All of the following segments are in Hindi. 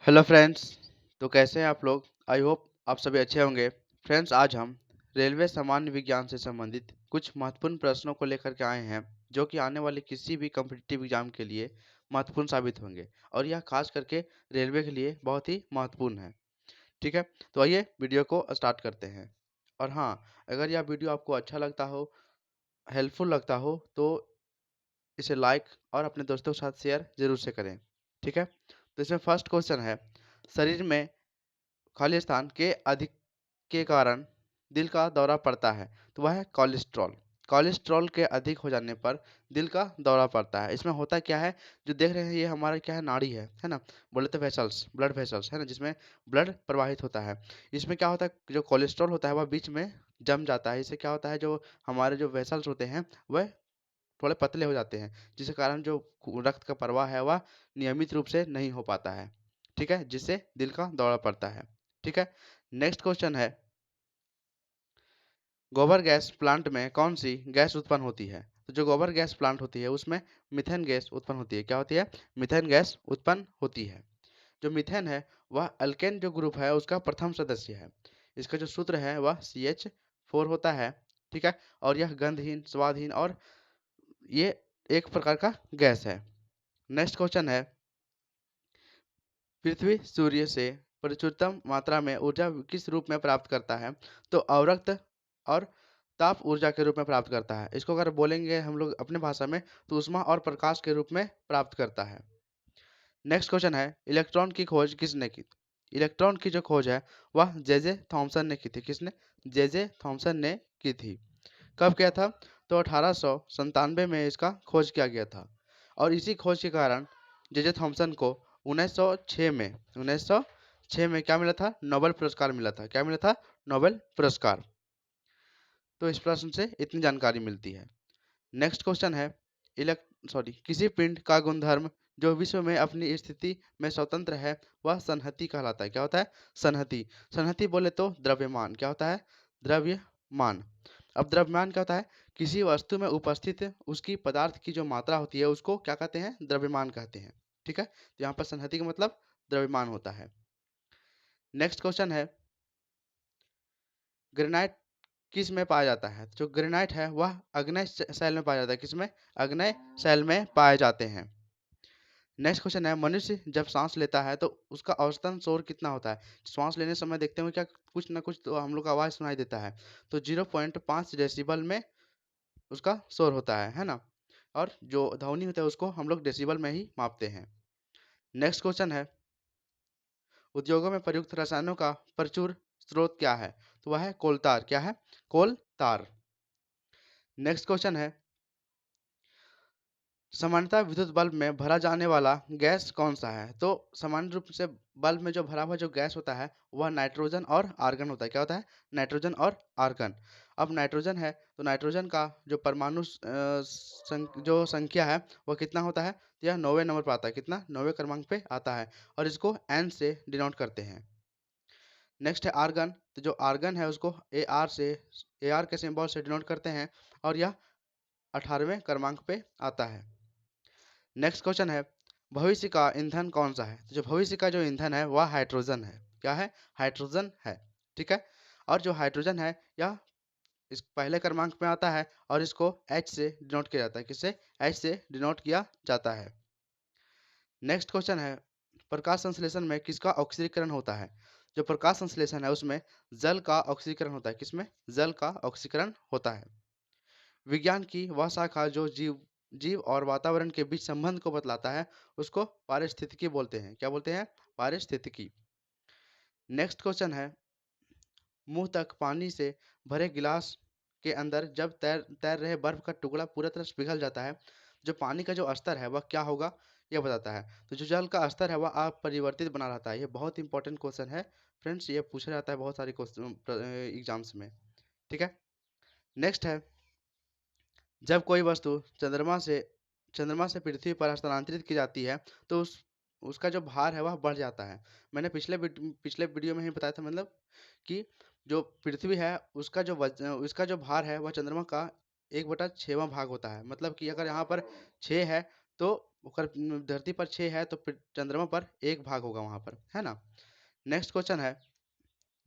Hello friends. तो कैसे हैं आप लोग? आई होप आप सभी अच्छे होंगे। फ्रेंड्स, आज हम रेलवे सामान्य विज्ञान से संबंधित कुछ महत्वपूर्ण प्रश्नों को लेकर के आए हैं, जो कि आने वाले किसी भी कॉम्पिटिटिव एग्जाम के लिए महत्वपूर्ण साबित होंगे, और यह खास करके रेलवे के लिए बहुत ही महत्वपूर्ण है। ठीक है, तो आइए वीडियो को स्टार्ट करते हैं। और हाँ, अगर यह वीडियो आपको अच्छा लगता हो, हेल्पफुल लगता हो, तो इसे लाइक और अपने दोस्तों के साथ शेयर जरूर से करें। ठीक है, तो इसमें फर्स्ट क्वेश्चन है, शरीर में खाली स्थान के अधिक के कारण दिल का दौरा पड़ता है, तो वह है कोलेस्ट्रॉल। कोलेस्ट्रॉल के अधिक हो जाने पर दिल का दौरा पड़ता है। इसमें होता क्या है, जो देख रहे हैं ये हमारा क्या है, नाड़ी है ना। बोले तो वेसल्स, ब्लड वेसल्स है ना, जिसमें ब्लड प्रवाहित होता है। इसमें क्या होता है, जो कोलेस्ट्रॉल होता है वह बीच में जम जाता है। इससे क्या होता है, जो हमारे जो वेसल्स होते हैं वह थोड़े पतले हो जाते हैं, जिसके कारण जो रक्त का प्रवाह है वह नियमित रूप से नहीं हो पाता है। ठीक है, जिससे दिल का दौरा पड़ता है। ठीक है, नेक्स्ट क्वेश्चन है, गोबर गैस प्लांट में कौन सी गैस उत्पन्न होती है? तो जो गोबर गैस प्लांट होती है उसमें मीथेन गैस उत्पन्न होती है। क्या होती है? मीथेन गैस उत्पन्न होती है। जो मीथेन है वह अल्केन जो ग्रुप है उसका प्रथम सदस्य है। इसका जो सूत्र है वह CH4 होता है। ठीक है, और यह गंधहीन, स्वादहीन और ये एक प्रकार का गैस है। नेक्स्ट क्वेश्चन है, पृथ्वी सूर्य से प्रचुरतम मात्रा में ऊर्जा किस रूप में प्राप्त करता है? तो अवरक्त और ताप ऊर्जा के रूप में प्राप्त करता है। इसको अगर बोलेंगे हम लोग अपने भाषा में, तो ऊष्मा और प्रकाश के रूप में प्राप्त करता है। नेक्स्ट क्वेश्चन है, इलेक्ट्रॉन की खोज किसने की? इलेक्ट्रॉन की जो खोज है वह जे थॉमसन ने की थी। किसने? जे थॉमसन ने की थी। कब किया था? तो 1897 में इसका खोज किया गया था। और इसी खोज के कारण जे थॉमसन को 1906 में क्या मिला था? नोबेल पुरस्कार मिला था। क्या मिला था? नोबेल पुरस्कार। तो इस प्रश्न से इतनी जानकारी मिलती है। नेक्स्ट क्वेश्चन है, किसी पिंड का गुणधर्म जो विश्व में अपनी स्थिति में स्वतंत्र है वह संहति कहलाता है। क्या होता है? संहति। संहति बोले तो द्रव्यमान। क्या होता है? द्रव्यमान। अब द्रव्यमान क्या होता है? किसी वस्तु में उपस्थित उसकी पदार्थ की जो मात्रा होती है उसको क्या कहते हैं? द्रव्यमान कहते हैं। ठीक है, तो यहाँ पर संहति का मतलब द्रव्यमान होता है। नेक्स्ट क्वेश्चन है, ग्रेनाइट किस में पाया जाता है? जो ग्रेनाइट है वह अग्नेय शैल में पाया जाता है। किसमें? अग्नेय शैल में पाए जाते हैं। नेक्स्ट क्वेश्चन है, मनुष्य जब सांस लेता है तो उसका औसतन शोर कितना होता है? श्वास लेने समय देखते हैं क्या, कुछ ना कुछ तो हम लोग का आवाज सुनाई देता है। तो 0.5 डेसिबल में उसका शोर होता है ना। और जो ध्वनि होता है उसको हम लोग डेसिबल में ही मापते हैं। नेक्स्ट क्वेश्चन है, उद्योगों में प्रयुक्त रसायनों का प्रचुर स्रोत क्या है? तो वह है कोलतार। क्या है? कोलतार। नेक्स्ट क्वेश्चन है, सामान्यतः विद्युत बल्ब में भरा जाने वाला गैस कौन सा है? तो सामान्य रूप से बल्ब में जो भरा हुआ जो गैस होता है वह नाइट्रोजन और आर्गन होता है। क्या होता है? नाइट्रोजन और आर्गन। अब नाइट्रोजन है तो नाइट्रोजन का जो परमाणु जो संख्या है वह कितना होता है? तो यह 9वें नंबर पर आता है। कितना? 9वें क्रमांक पे आता है, और इसको N से डिनोट करते हैं। नेक्स्ट है आर्गन। तो जो आर्गन है उसको AR के सिंबल से डिनोट करते हैं, और यह 18वें क्रमांक पे आता है। नेक्स्ट क्वेश्चन है, भविष्य का ईंधन कौन सा है? तो जो भविष्य का जो ईंधन है वह हाइड्रोजन है। क्या है? हाइड्रोजन है। ठीक है, और जो हाइड्रोजन है यह इस पहले क्रमांक में आता है, और इसको H से डिनोट किया जाता है। किससे? H से डिनोट किया जाता है। नेक्स्ट क्वेश्चन है, प्रकाश संश्लेषण में किसका ऑक्सीकरण होता है? जो प्रकाश संश्लेषण है उसमें जल का ऑक्सीकरण होता है। किसमें? जल का ऑक्सीकरण होता है। विज्ञान की वह शाखा जो जीव जीव और वातावरण के बीच संबंध को बतलाता है उसको पारिस्थितिकी बोलते हैं। क्या बोलते हैं? पारिस्थितिकी। नेक्स्ट क्वेश्चन है, मुंह तक पानी से भरे गिलास के अंदर जब तैर तैर रहे बर्फ का टुकड़ा पूरा तरह से पिघल जाता है, जो पानी का जो स्तर है वह क्या होगा, यह बताता है। तो जो जल का स्तर है वह अपरिवर्तित बना रहता है। ये बहुत इंपॉर्टेंट क्वेश्चन है फ्रेंड्स, ये पूछा जाता है बहुत सारे क्वेश्चन एग्जाम्स में। ठीक है, नेक्स्ट है, जब कोई वस्तु चंद्रमा से पृथ्वी पर हस्तांतरित की जाती है तो उसका जो भार है वह बढ़ जाता है। मैंने पिछले वीडियो में ही बताया था, मतलब कि जो पृथ्वी है उसका जो भार है वह चंद्रमा का 1/6वां भाग होता है। मतलब कि अगर यहाँ पर 6 है तो धरती पर 6 है तो चंद्रमा पर 1 भाग होगा वहाँ पर, है ना। नेक्स्ट क्वेश्चन है,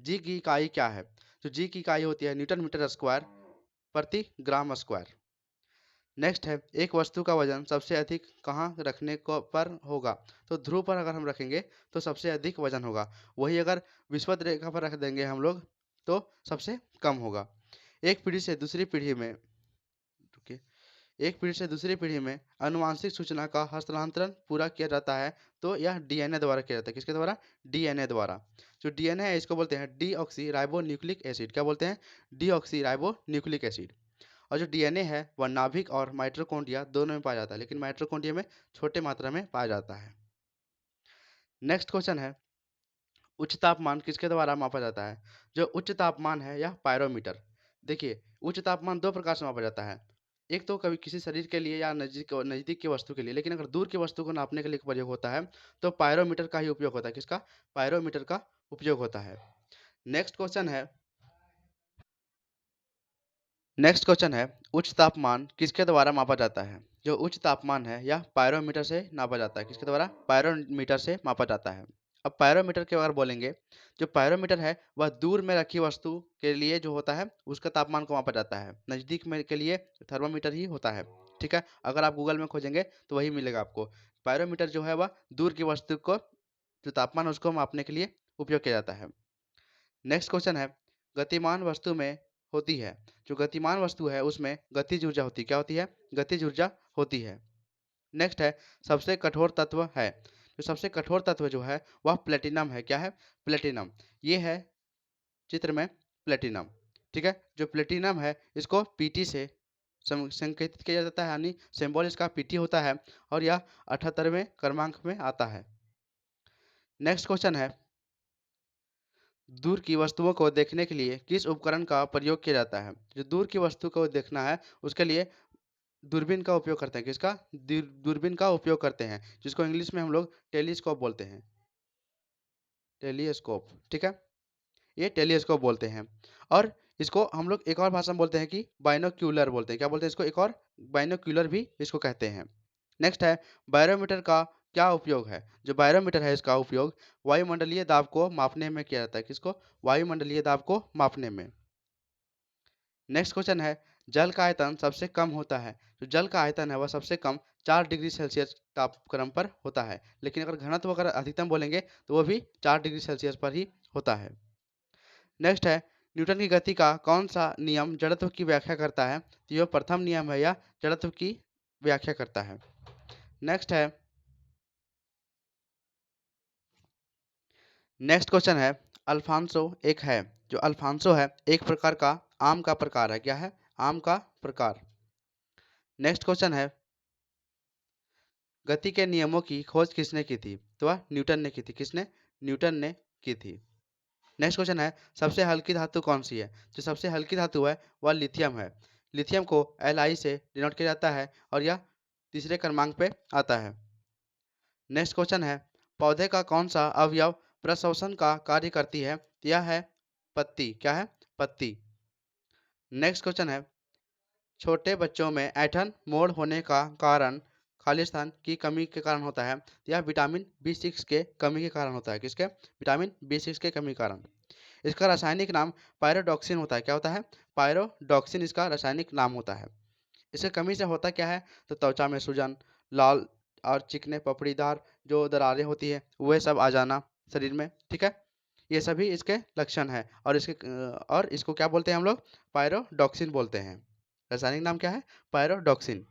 जी की इकाई क्या है? तो जी की इकाई होती है न्यूटन मीटर स्क्वायर प्रति ग्राम स्क्वायर। नेक्स्ट है, एक वस्तु का वजन सबसे अधिक कहाँ रखने को पर होगा? तो ध्रुव पर अगर हम रखेंगे तो सबसे अधिक वजन होगा, वही अगर विषुवत रेखा पर रख देंगे हम लोग तो सबसे कम होगा। एक पीढ़ी से दूसरी पीढ़ी में रुकिए, एक पीढ़ी से दूसरी पीढ़ी में आनुवांशिक सूचना का हस्तांतरण पूरा किया जाता है तो यह डीएनए द्वारा किया जाता है। किसके द्वारा? डीएनए द्वारा। जो डीएनए है इसको बोलते हैं डीऑक्सी राइबो न्यूक्लिक एसिड। क्या बोलते हैं? Deoxy ribo nucleic acid. और जो डीएनए है वह नाभिक और माइटोकॉन्ड्रिया दोनों में पाया जाता है, लेकिन माइटोकॉन्ड्रिया में छोटे मात्रा में पाया जाता है। नेक्स्ट क्वेश्चन है, उच्च तापमान किसके द्वारा मापा जाता है? जो उच्च तापमान है यह पायरोमीटर। देखिए, उच्च तापमान दो प्रकार से मापा जाता है। एक तो कभी किसी शरीर के लिए या नज़दीक की वस्तु के लिए, लेकिन अगर दूर की वस्तु को नापने के लिए प्रयोग होता है तो पायरोमीटर का ही उपयोग होता है। किसका? पायरोमीटर का उपयोग होता है। नेक्स्ट क्वेश्चन है, नेक्स्ट क्वेश्चन है, उच्च तापमान किसके द्वारा मापा जाता है? जो उच्च तापमान है यह पायरोमीटर से नापा जाता है। किसके द्वारा? पायरोमीटर से मापा जाता है। अब पायरोमीटर के बारे में बोलेंगे, जो पायरोमीटर है वह दूर में रखी वस्तु के लिए जो होता है उसका तापमान को मापा जाता है। नज़दीक में के लिए थर्मामीटर ही होता है। ठीक है, अगर आप गूगल में खोजेंगे तो वही मिलेगा आपको। पायरोमीटर जो है वह दूर की वस्तु को जो तापमान है उसको मापने के लिए उपयोग किया जाता है। नेक्स्ट क्वेश्चन है, गतिमान वस्तु में होती है, जो गतिमान वस्तु है उसमें गतिज ऊर्जा होती है। क्या होती है? गतिज ऊर्जा होती है। नेक्स्ट है, सबसे कठोर तत्व है, जो सबसे कठोर तत्व जो है वह प्लेटिनम है। क्या है? प्लेटिनम। ये है चित्र में प्लेटिनम। ठीक है, जो प्लेटिनम है इसको पीटी से संकेतित किया जाता है, यानी सिंबल इसका पीटी होता है और यह 78वें क्रमांक में आता है। नेक्स्ट क्वेश्चन है, दूर की वस्तुओं को देखने के लिए किस उपकरण का प्रयोग किया जाता है? जो दूर की वस्तु को देखना है उसके लिए दूरबीन का उपयोग करते हैं। किसका? दूरबीन का उपयोग करते हैं, जिसको इंग्लिश में हम लोग टेलीस्कोप बोलते हैं। टेलीस्कोप। ठीक है, ये टेलीस्कोप बोलते हैं। और इसको हम लोग एक और भाषा में बोलते हैं कि बाइनोक्यूलर बोलते हैं। क्या बोलते हैं इसको? एक और बाइनोक्यूलर भी इसको कहते हैं। नेक्स्ट है, बैरोमीटर का क्या उपयोग है? जो बैरोमीटर है इसका उपयोग वायुमंडलीय दाब को मापने में किया जाता है। किसको? वायुमंडलीय दाब को मापने में। नेक्स्ट क्वेश्चन है, जल का आयतन सबसे कम होता है। जो जल का आयतन है वह सबसे कम 4 डिग्री सेल्सियस तापक्रम पर होता है, लेकिन अगर घनत्व अगर अधिकतम बोलेंगे तो वो भी 4 डिग्री सेल्सियस पर ही होता है। नेक्स्ट है, न्यूटन की गति का कौन सा नियम जड़त्व की व्याख्या करता है? तो यह प्रथम नियम है या जड़त्व की व्याख्या करता है। नेक्स्ट है, नेक्स्ट क्वेश्चन है, अल्फांसो एक है। जो अल्फांसो है एक प्रकार का आम का प्रकार है। क्या है? आम का प्रकार। नेक्स्ट क्वेश्चन है, गति के नियमों की खोज किसने की थी? तो वह न्यूटन ने की थी। किसने? न्यूटन ने की थी। नेक्स्ट क्वेश्चन है, सबसे हल्की धातु कौन सी है? जो सबसे हल्की धातु है वह लिथियम है। लिथियम को Li से डिनोट किया जाता है और यह तीसरे क्रमांक पे आता है। नेक्स्ट क्वेश्चन है, पौधे का कौन सा अवयव प्रश्वसन का कार्य करती है? यह है पत्ती। क्या है? पत्ती। नेक्स्ट क्वेश्चन है, छोटे बच्चों में ऐंठन मोड़ होने का कारण खालिस्तान की कमी के कारण होता है। यह विटामिन B6 के कमी के कारण होता है। किसके? विटामिन B6 के कमी के कारण। इसका रासायनिक नाम पायरोडॉक्सिन होता है। क्या होता है? पायरोडॉक्सिन इसका रासायनिक नाम होता है। इसके कमी से होता क्या है? तो त्वचा में सूजन, लाल और चिकने पपड़ीदार जो दरारें होती है वह सब आ जाना शरीर में। ठीक है, ये सभी इसके लक्षण हैं और इसको क्या बोलते हैं हम लोग? पायरोडॉक्सिन बोलते हैं। रासायनिक नाम क्या है? पायरोडॉक्सिन।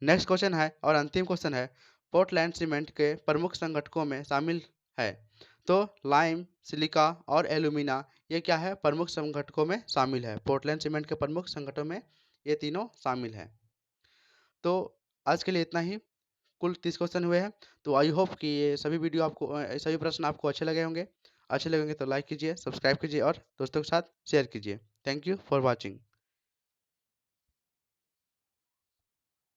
नेक्स्ट क्वेश्चन है और अंतिम क्वेश्चन है, पोर्टलैंड सीमेंट के प्रमुख संगठकों में शामिल है। तो लाइम, सिलिका और एल्यूमिना ये क्या है? प्रमुख संगठकों में शामिल है। पोर्टलैंड सीमेंट के प्रमुख संगठनों में ये तीनों शामिल है। तो आज के लिए इतना ही। कुल 30 क्वेश्चन हुए हैं। तो आई होप कि ये सभी वीडियो आपको सभी प्रश्न आपको अच्छे लगे होंगे। अच्छे लगेंगे तो लाइक कीजिए, सब्सक्राइब कीजिए और दोस्तों के साथ शेयर कीजिए। Thank you for watching.